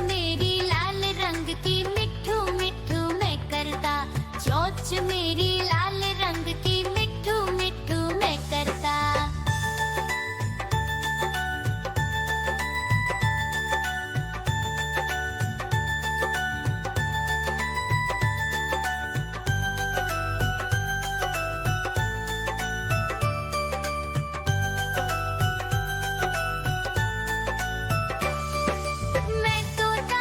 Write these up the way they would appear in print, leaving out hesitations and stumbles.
मेरी लाल रंग की मिठू मिठू मैं करता, चोंच मेरी लाल रंग की मिठू मिठू मैं करता। मैं तोता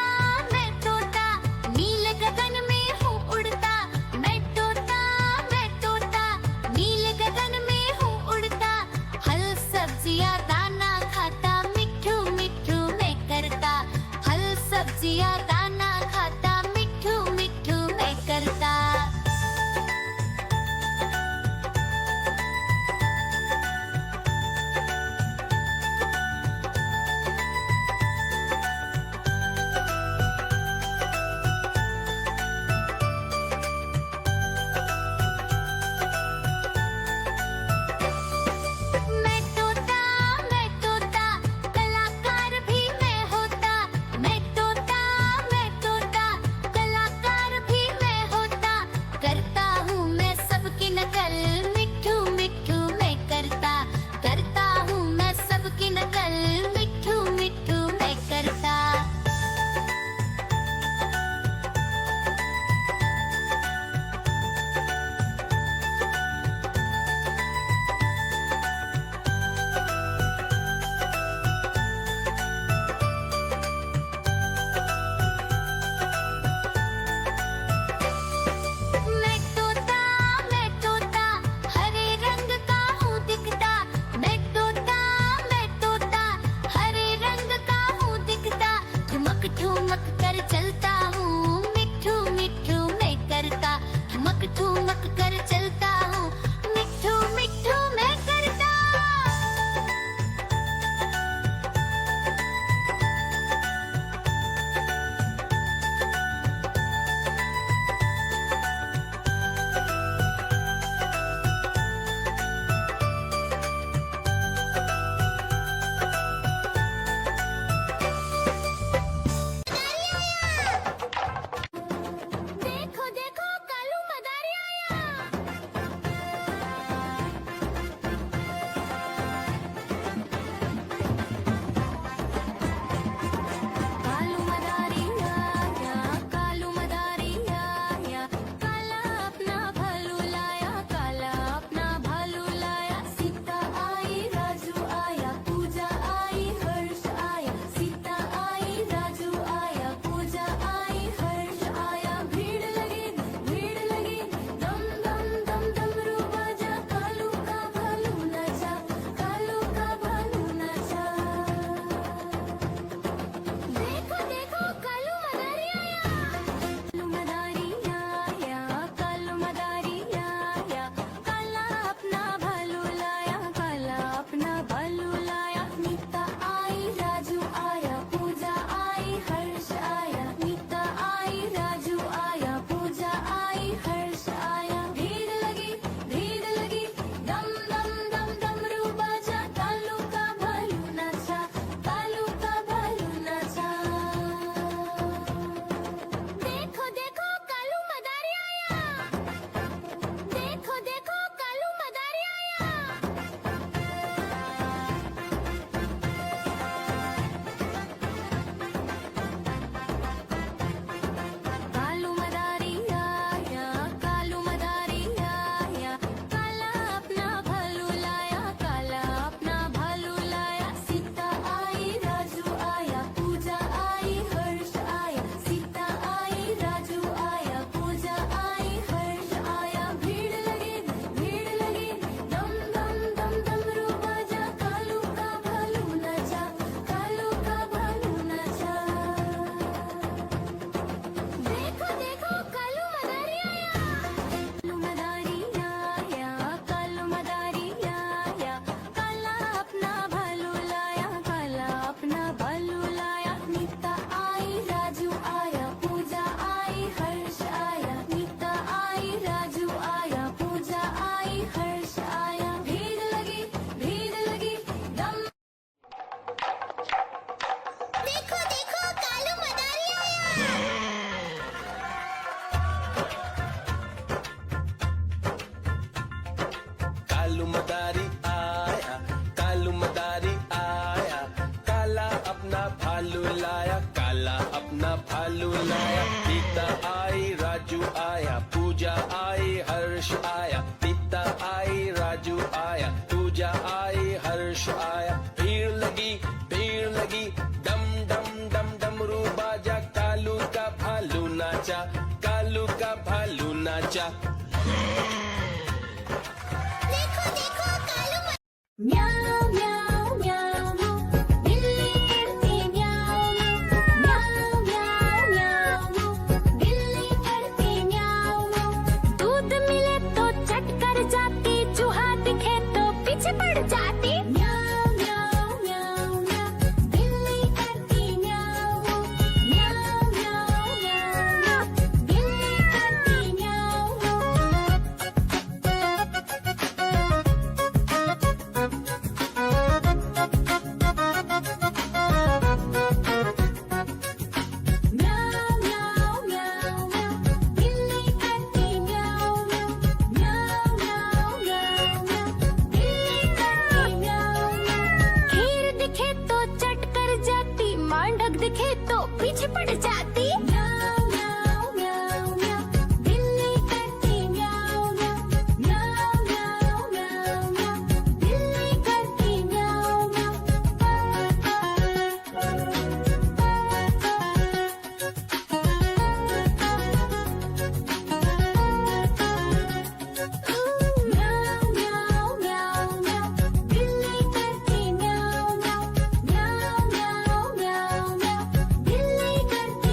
अपना भालू लाया, काला अपना भालू लाया। सीता आई, राजू आया, पूजा आई, हर्ष आया। सीता आई, राजू आया, पूजा आई, हर्ष आया। भीड़ लगी, डम डम डम डमरू बाजा। कालू का भालू नाचा, कालू का भालू नाचा। देखो देखो कालू म्याऊ म्याऊ म्याऊ, बिल्ली करती म्याऊ म्याऊ म्याऊ म्याऊ, बिल्ली करती म्याऊ। दूध मिले तो चट कर जाती, चूहा दिखे तो पीछे पड़ जाती। म्याऊ म्याऊ म्याऊ म्याऊ, बिल्ली करती म्याऊ म्याऊ म्याऊ म्याऊ, बिल्ली करती म्याऊ। म्याऊ म्याऊ म्याऊ म्याऊ, बिल्ली करती म्याऊ म्याऊ म्याऊ म्याऊ म्याऊ, बिल्ली करती म्याऊ। खीर दिखे तो चट कर जाती, मांडक दिखे तो पीछे पड़ जाती। म्याऊ म्याऊ म्याऊ म्याऊ, बिल्ली करती म्याऊ म्याऊ म्याऊ म्याऊ म्याऊ म्याऊ, बिल्ली करती म्याऊ म्याऊ म्याऊ म्याऊ म्याऊ, बिल्ली करती म्याऊ म्याऊ म्याऊ म्याऊ म्याऊ म्याऊ, बिल्ली करती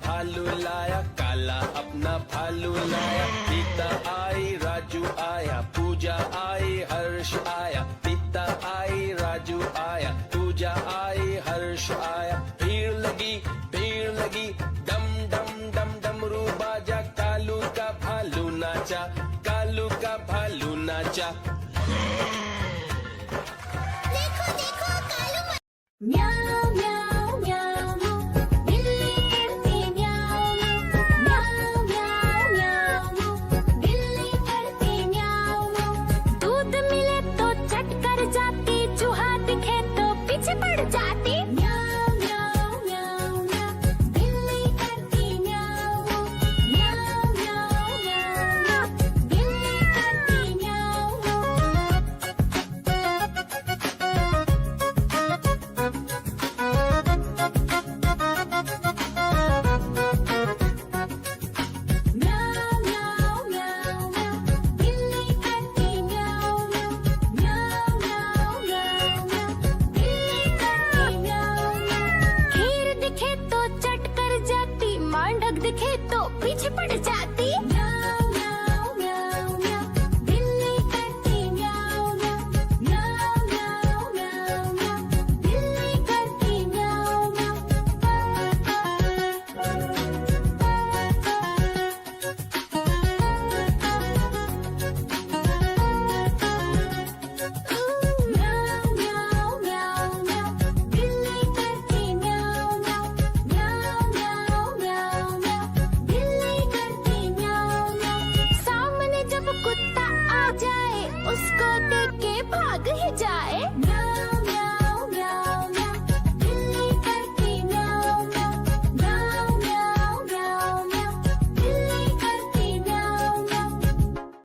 भालू लाया, काला अपना भालू लाया। सीता आई, राजू आया, पूजा आई, हर्ष आया। सीता आई, राजू आया, पूजा आई, हर्ष आया। भीड़ लगी, डम डम डम डमरू बाजा। कालू का भालू नाचा, कालू का भालू नाचा। म्याऊ म्याऊ म्याऊ, बिल्ली करती म्याऊ म्याऊ म्याऊ म्याऊ, बिल्ली करती म्याऊ। दूध मिले तो चट कर जाती, चूहा दिखे तो पीछे पड़ जाती। म्याऊ म्याऊ म्याऊ म्याऊ, बिल्ली करती म्याऊ म्याऊ म्याऊ म्याऊ, बिल्ली करती म्याऊ। म्याऊ म्याऊ म्याऊ म्याऊ, बिल्ली करती म्याऊ म्याऊ म्याऊ म्याऊ म्याऊ, बिल्ली करती म्याऊ। खीर दिखे तो चट कर जाती, मांडक दिखे तो पीछे पड़ जाती।